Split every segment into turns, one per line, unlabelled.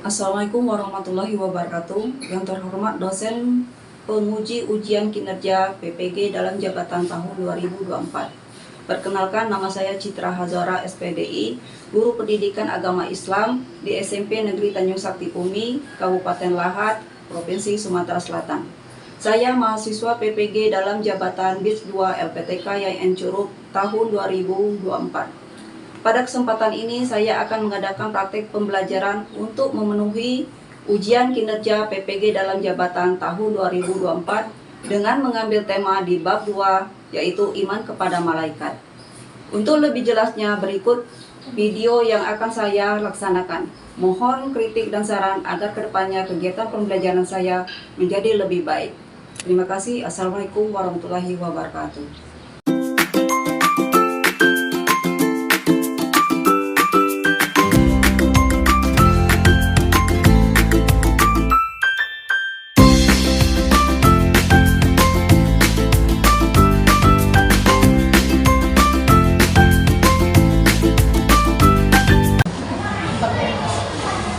Assalamualaikum warahmatullahi wabarakatuh. Yang terhormat dosen penguji ujian kinerja PPG dalam jabatan tahun 2024. Perkenalkan, nama saya Citra Hazara SPDI, Guru Pendidikan Agama Islam di SMP Negeri Tanjung Sakti Umi, Kabupaten Lahat, Provinsi Sumatera Selatan. Saya mahasiswa PPG dalam jabatan BIS 2 LPTK YN Curug tahun 2024. Pada kesempatan ini saya akan mengadakan praktik pembelajaran untuk memenuhi ujian kinerja PPG dalam jabatan tahun 2024 dengan mengambil tema di bab 2, yaitu iman kepada malaikat. Untuk lebih jelasnya berikut video yang akan saya laksanakan. Mohon kritik dan saran agar kedepannya kegiatan pembelajaran saya menjadi lebih baik. Terima kasih. Assalamualaikum warahmatullahi wabarakatuh.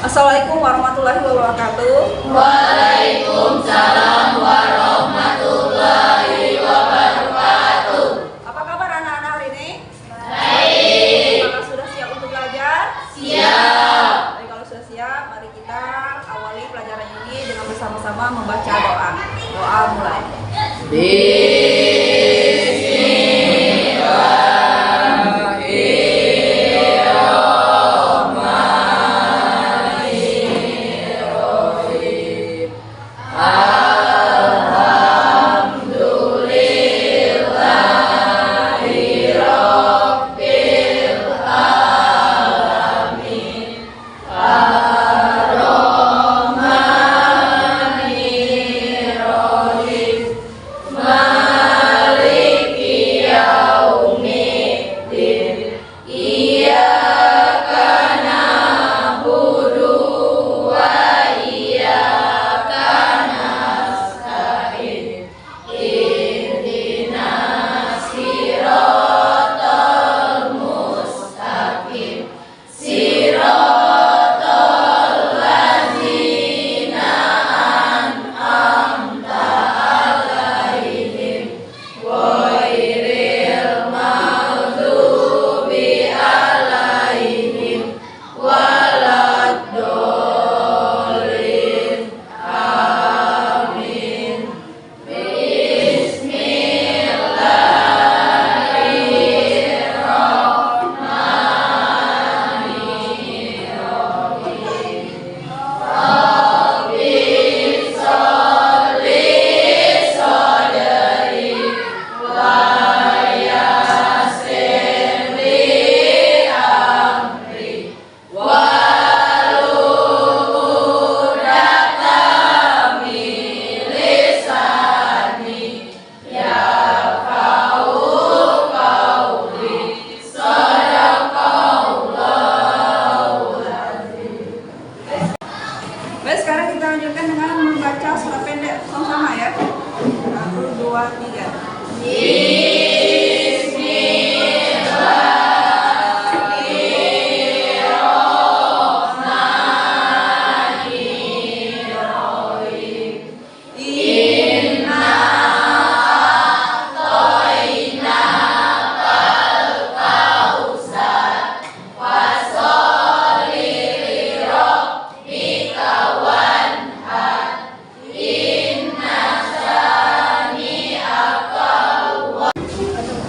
Assalamualaikum warahmatullahi wabarakatuh.
Waalaikumsalam warahmatullahi wabarakatuh.
Apa kabar anak-anak hari ini?
Baik.
Apakah sudah siap untuk belajar?
Siap.
Baik, kalau sudah siap, mari kita awali pelajaran ini dengan bersama-sama membaca doa. Doa mulai. Baik, sekarang kita lanjutkan dengan membaca surat pendek sama-sama ya. 1, 2, 3.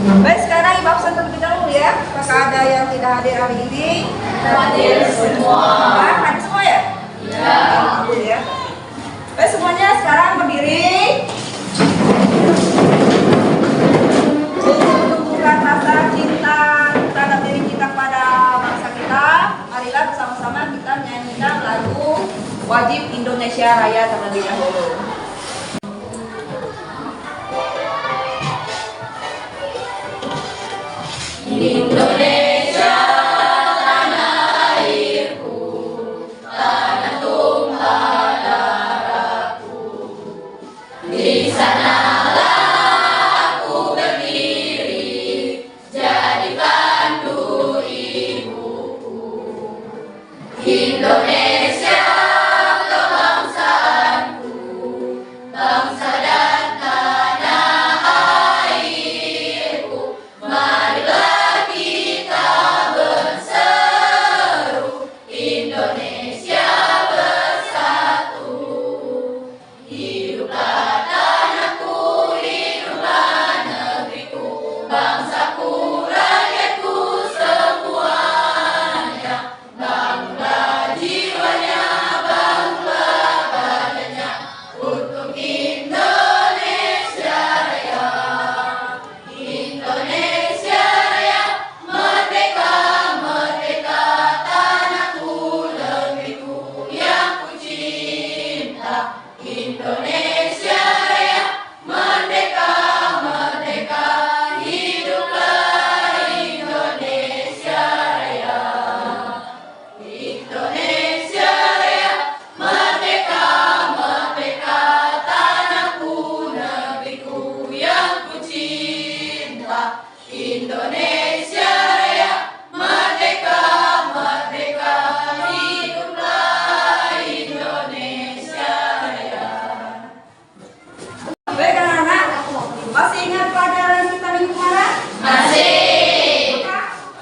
Baik, sekarang Ibu absen terlebih dahulu ya. Apakah ada yang tidak hadir hari ini?
Hadir semua.
Hadir semua ya?
Ya.
Ya. Baik, semuanya sekarang berdiri. Menumbuhkan rasa cinta terhadap diri kita kepada bangsa kita. Marilah bersama-sama kita menyanyikan lagu Wajib Indonesia Raya terlebih dahulu.
Indonesia tanah airku, tanah tumpah darahku. Di sanalah aku berdiri, jadi pandu ibuku. Indonesia
Baik anak-anak, masih ingat pelajaran kita minggu kemarin?
Masih.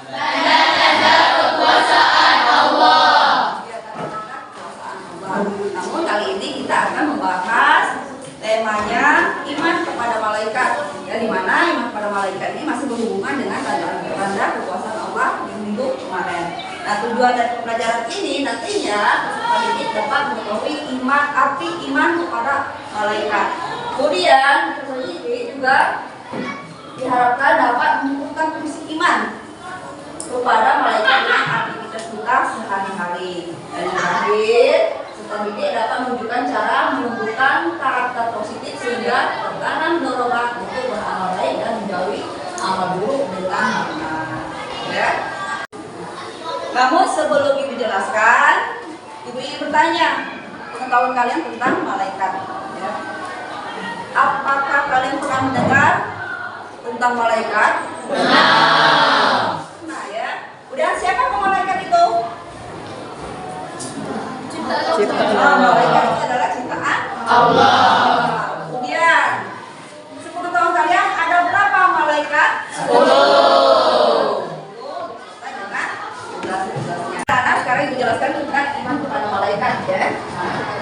Tanda-tanda kekuasaan Allah.
Ya, tanda-tanda kekuasaan Allah. Namun kali ini kita akan membahas temanya iman kepada malaikat. Ya, di mana iman kepada malaikat ini masih berhubungan dengan tanda-tanda kekuasaan Allah di minggu kemarin. Nah, tujuan dari pembelajaran ini nantinya peserta didik dapat mengetahui arti iman kepada malaikat. Kemudian peserta didik juga diharapkan dapat menumbuhkan fungsi iman kepada malaikat dengan aktivitas kita sehari-hari. Dan yang terakhir, peserta didik dapat menunjukkan cara menumbuhkan karakter positif sehingga tertanam dorongan untuk beramal baik dan menjauhi amal buruk dengan benar. Ya. Namun sebelum Ibu jelaskan, Ibu ingin bertanya pengetahuan kalian tentang malaikat. Ya. Apakah kalian pernah mendengar tentang malaikat? Nah ya. Kemudian siapa malaikat itu? Malaikat itu adalah ciptaan Allah. Kemudian sepengetahuan kalian ada berapa malaikat? 10. Nah, sekarang Ibu jelaskan tentang iman kepada malaikat ya.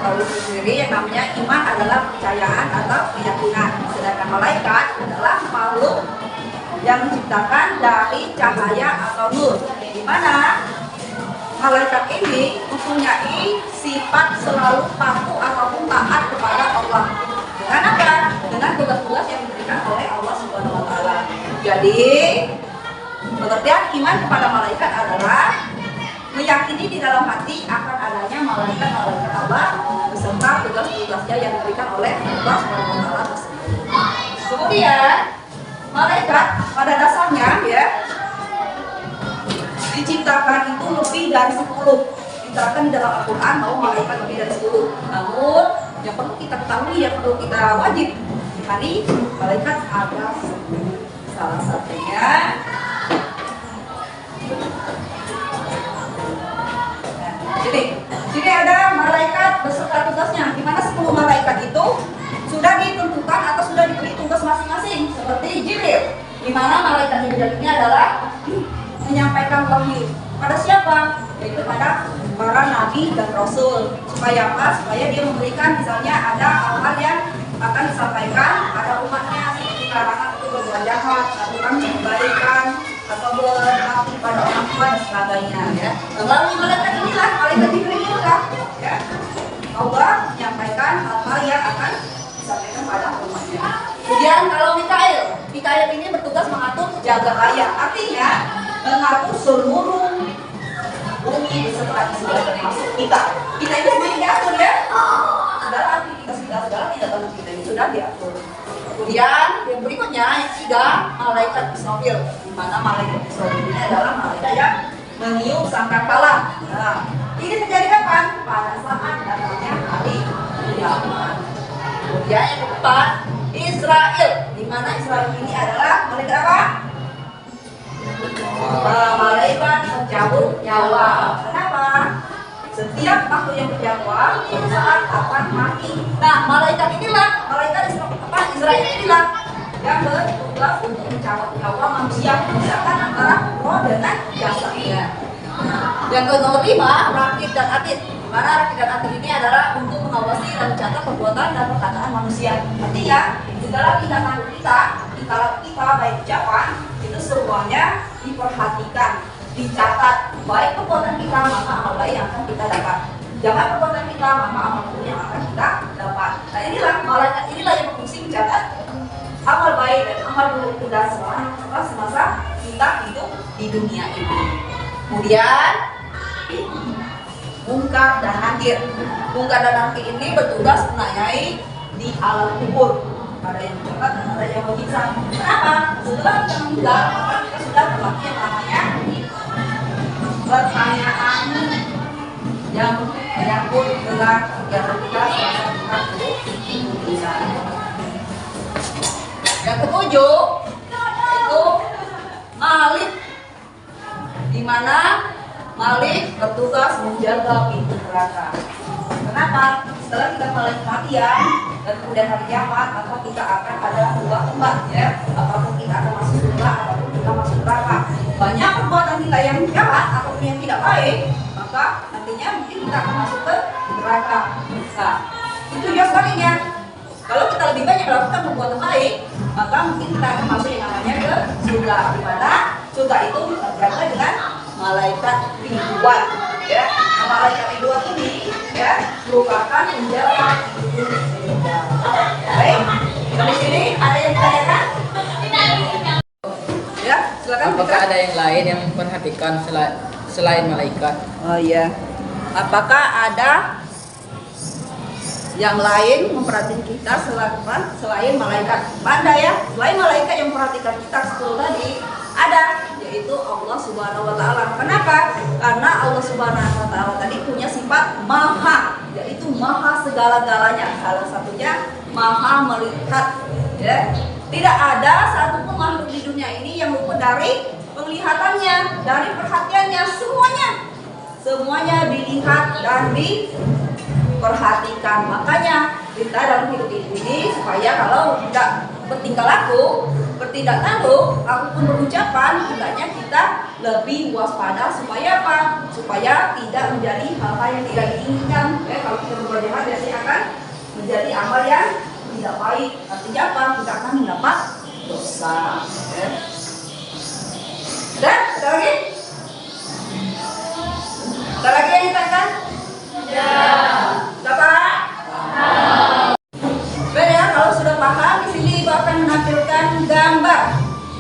Kalau sendiri yang namanya iman adalah kepercayaan atau keyakinan. Sedangkan malaikat adalah makhluk yang diciptakan dari cahaya atau nur. Di mana malaikat ini mempunyai sifat selalu patuh ataupun taat kepada Allah. Dengan apa? Dengan tugas-tugas yang diberikan oleh Allah Subhanahu wa taala. Jadi, pengertian iman kepada malaikat adalah meyakini di dalam hati akan adanya malaikat-malaikat Allah beserta tugas-tugasnya yang diberikan oleh Allah Subhanahu wa taala tersebut. Kemudian, malaikat pada dasarnya ya diciptakan itu lebih dari 10. Diterangkan di dalam Al-Qur'an bahwa malaikat lebih dari 10. Namun, yang perlu kita ketahui, yang perlu kita wajib imani, malaikat ada 10. Salah satunya Jadi ada malaikat beserta tugasnya. Di mana 10 malaikat itu sudah ditentukan atau sudah diberi tugas masing-masing. Seperti Jibril, di mana malaikat Jibril ini adalah menyampaikan wahyu pada siapa? Yaitu pada para nabi dan rasul. Supaya apa? Supaya dia memberikan misalnya ada hal-hal yang akan disampaikan pada umatnya seperti larangan untuk berbuat jahat, aturan kebaikan, atau berbakti pada orang tua dan sebagainya ya. Melalui malaikat inilah, malaikat Jibril inilah ya, Allah menyampaikan hal-hal yang akan disampaikan pada umatnya. Kemudian kalau Mikail ini bertugas mengatur jaga raya, artinya mengatur seluruh bumi beserta isinya termasuk kita. Kita itu semuanya diatur ya. Segala aktivitas kita, segala tindakan kita ini sudah diatur. Kemudian yang berikutnya yang ketiga, malaikat Israfil. Di mana malaikat Israfil ini adalah malaikat yang meniup sangkakala. Nah, ini terjadi kapan? Pada saat datangnya hari kiamat. Kemudian yang keempat, Israel. Di mana Israel ini adalah malaikat apa? Malaikat pencabut nyawa. Kenapa? Setiap makhluk yang bernyawa saat akan mati. Nah, malaikat inilah, malaikat Israel inilah yang bertugas untuk mencabut nyawa manusia, memisahkan antara roh dengan jasadnya. Yang kelima, rakib dan atid. Mana rakib dan atid ini adalah untuk mengawasi dan mencatat perbuatan dan perkataan manusia. Artinya, segala tindakan kita baik ucapan itu semuanya diperhatikan, dicatat. Baik perbuatan kita maka amal baik yang akan kita dapat. Jangan perbuatan kita maka amal buruk yang akan kita dapat. Nah inilah malaikat inilah yang berfungsi mencatat amal baik dan amal buruk kita semasa kita hidup di dunia ini. Kemudian Munkar dan Nakir. Munkar dan Nakir ini bertugas menanyai di alam kubur. Ada yang mencatat dan ada yang menyiksa. Kenapa? Setelah kita meninggal, maka kita sudah berlaku yang namanya pertanyaan yang menyangkut dengan kegiatan kita selama kita dunia. Yang ketujuh itu Malik, di mana Malik bertugas menjaga pintu neraka. Kenapa? Setelah kita mulai kematian dan kemudian hari kiamat, maka kita akan ada dua tempat ya. Apapun kita akan masuk surga, apapun kita masuk neraka. Banyak perbuatan kita yang jahat ataupun yang tidak baik, maka nantinya mungkin kita akan masuk ke neraka. Nah, itu juga sebaliknya. Kalau kita lebih banyak melakukan perbuatan baik, maka mungkin kita akan masuk yang namanya ke surga. Di mana surga itu terjaga dengan malaikat Ridwan. Ya, malaikat Ridwan ini ya merupakan penjaga surga. Baik, dari sini ada yang ditanyakan? Ya, silakan.
Apakah ada yang lain yang memperhatikan selain malaikat?
Oh iya. Apakah ada yang lain memperhatikan kita selain malaikat? Ada ya, selain malaikat yang memperhatikan kita seperti tadi ada, yaitu Allah Subhanahu wa taala. Kenapa? Karena Allah Subhanahu wa taala tadi punya sifat maha, yaitu maha segala-galanya. Salah satunya maha melihat ya. Tidak ada satupun makhluk di dunia ini yang luput dari penglihatannya, dari perhatiannya. Semuanya dilihat dan diperhatikan. Makanya kita dalam hidup ini supaya kalau tidak bertingkah laku, bertindak tanduk, ataupun berucapan, hendaknya kita lebih waspada supaya apa? Supaya tidak menjadi hal-hal yang tidak diinginkan. Kalau kita berbuat jahat berarti akan menjadi amal yang tidak baik. Artinya apa? Kita akan mendapat dosa. Dan ada lagi? Ada lagi yang ditanyakan? Ya. Sudah paham? Baik ya, kalau sudah paham, di sini Ibu akan menampilkan gambar,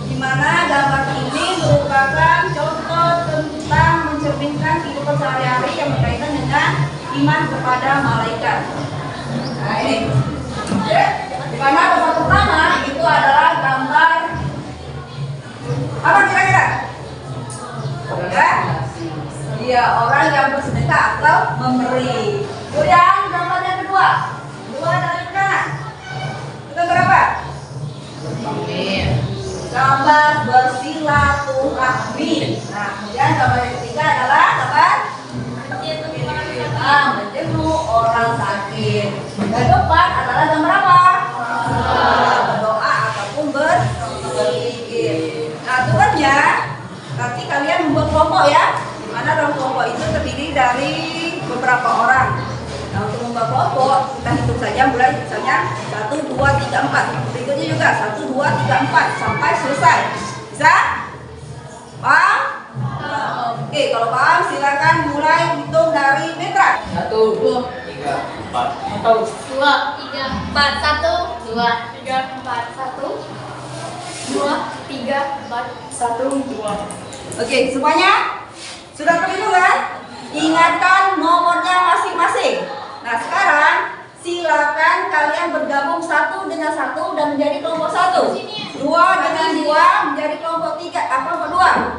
di mana gambar ini merupakan contoh tentang mencerminkan kehidupan sehari-hari yang berkaitan dengan iman kepada malaikat. Nah ini, ya, di mana gambar pertama itu adalah gambar apa kira-kira? Ya, dia orang yang bersedekah atau memberi. Kemudian gambar yang kedua dari kanan. Itu berapa? Gambar bersilaturahmi. Nah, kemudian gambar yang ketiga adalah gambar menjenguk orang sakit. Dan depan adalah gambar apa? Berdoa ataupun berzikir. Nah, tujuannya nanti kalian membuat kelompok ya. Di mana dalam kelompok itu terdiri dari beberapa orang. Nah, untuk membuat kelompok kita hitung saja mulai misalnya 1, 2, 3, 4. Berikutnya juga 1, 2, 3, 4 sampai selesai. Bisa? Paham? Oke, kalau paham silakan mulai hitung dari Mitra.
1, 2, 3, 4. Atau
2, 3, 4, 1, 2, 3, 4, 1, 2, 3, 4, 1, 2.
Oke, semuanya sudah terhitung kan? Ingatkan nomornya masing-masing. Nah, sekarang silakan kalian bergabung satu dengan satu dan menjadi kelompok satu. Dua dengan dua menjadi kelompok tiga. Kelompok dua.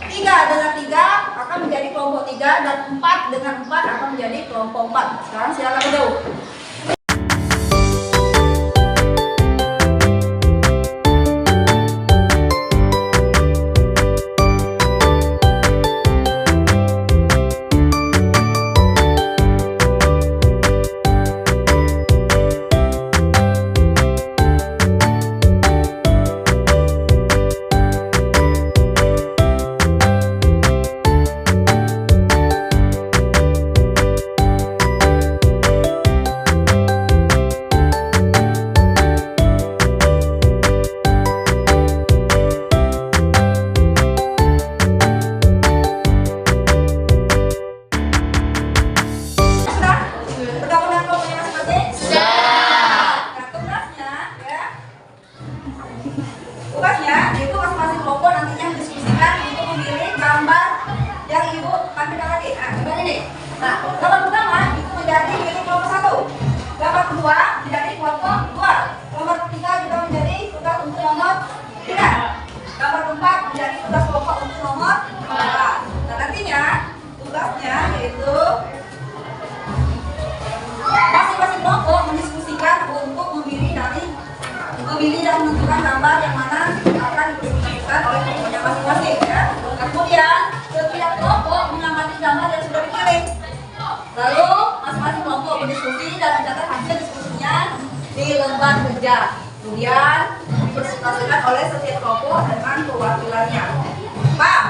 Tiga dengan tiga akan menjadi kelompok tiga dan empat dengan empat akan menjadi kelompok empat. Sekarang silakan bergabung. menentukan gambar yang mana akan dipresentasikan oleh kelompoknya masing-masing ya. Kemudian setiap kelompok mengamati gambar yang sudah dipilih. Lalu masing-masing kelompok berdiskusi dan mencatat hasil diskusinya di lembar kerja. Kemudian dipresentasikan oleh setiap kelompok dengan perwakilannya. Pak.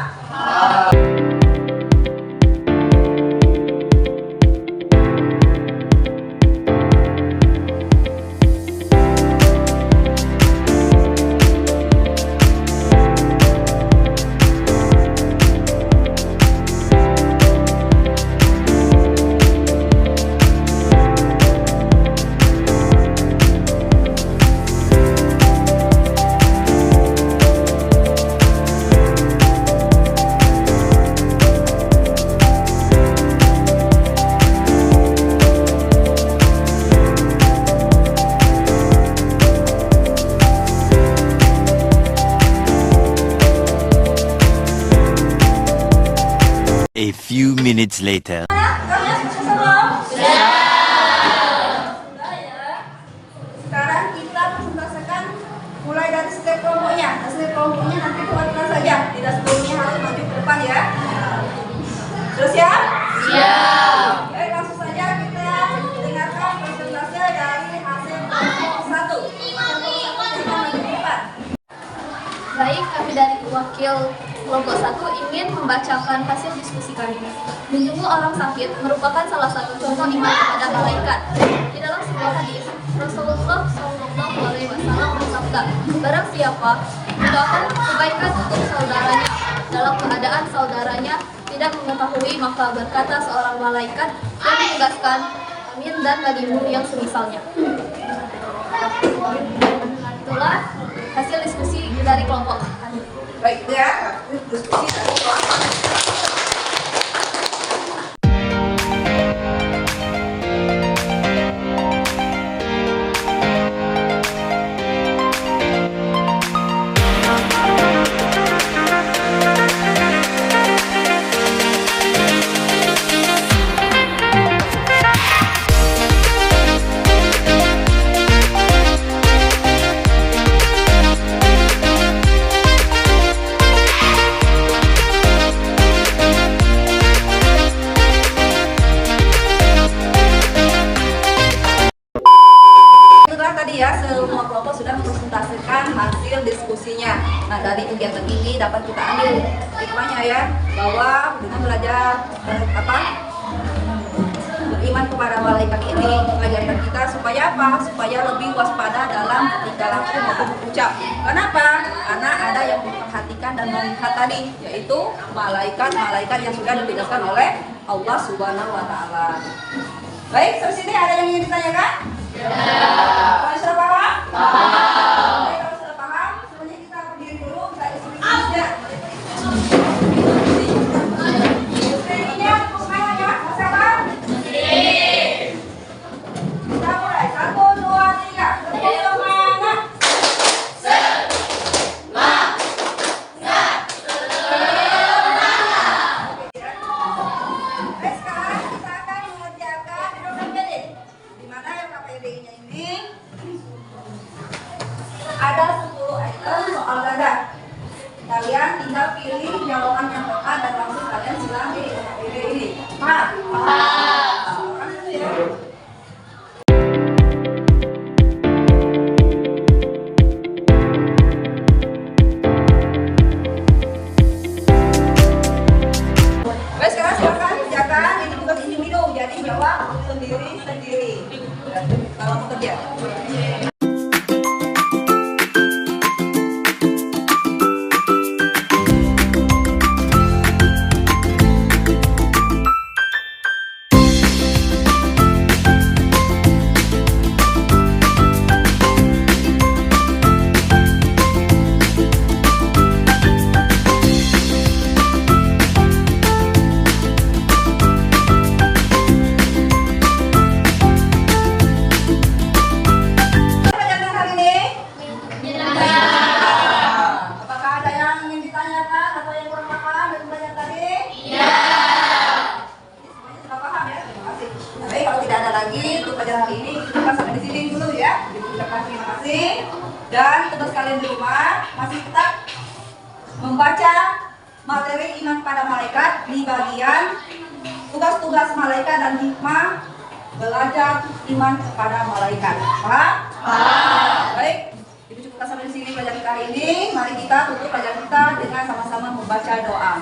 A few minutes later.
Kalian sukses belum? Sudah ya. Sekarang kita presentasikan mulai dari setiap kelompoknya. Setiap kelompoknya nanti perwakilan saja. Tidak seluruhnya harus maju ke depan ya. Sudah siap? Siap. Baik, langsung saja kita dengarkan presentasi dari hasil kelompok 1. Kelompok 1 kita maju ke depan.
Baik, kami dari wakil kelompok 1 ingin membacakan hasil diskusi kami. Menjenguk orang sakit merupakan salah satu contoh iman kepada malaikat. Di dalam sebuah hadis, Rasulullah SAW bersabda, barang siapa mendoakan kebaikan untuk saudaranya dalam keadaan saudaranya tidak mengetahui, maka berkata seorang malaikat yang ditugaskan, amin dan bagimu yang semisalnya. Itulah hasil diskusi dari kelompok kami.
Baik ya, diskusi dari kelompok. Tadi ya, semua kelompok sudah mempresentasikan hasil diskusinya. Nah, dari kegiatan ini dapat kita ambil hikmahnya ya, bahwa dengan belajar beriman kepada malaikat ini mengajarkan kita supaya apa? Supaya lebih waspada dalam tingkah laku maupun berucap. Kenapa? Karena ada yang memperhatikan dan melihat tadi, yaitu malaikat-malaikat yang sudah ditugaskan oleh Allah Subhanahu wa Ta'ala. Baik, sampai sini ada yang ingin ditanyakan? Kalau sudah paham? Baik, kalau sudah paham, semuanya kita berdiri dulu, kita diskusi ya. Diskusinya untuk semuanya, mau siapa? Kita mulai, 1, 2, 3, semangat. Baik, sekarang kita akan mengerjakan program PD. Di mana yang KPD-nya ini ada 10 item soal ganda. Kalian tinggal pilih jawaban yang tepat dan langsung kalian silang di KPD ini. Paham? Paham. Ya. Baik, sekarang silakan kerjakan. Ini tugas individu, jadi jawab sendiri-sendiri. Kalau mau kerja. lagi untuk pelajaran hari ini kita sampai di sini dulu ya. Ucapkan terima kasih. Dan tugas kalian di rumah masih tetap membaca materi iman pada malaikat di bagian tugas-tugas malaikat dan hikmah belajar iman kepada malaikat. Paham? Baik, Ibu cukupkan sampai di sini pelajaran kita hari ini. Mari kita tutup pelajaran kita dengan sama-sama membaca doa.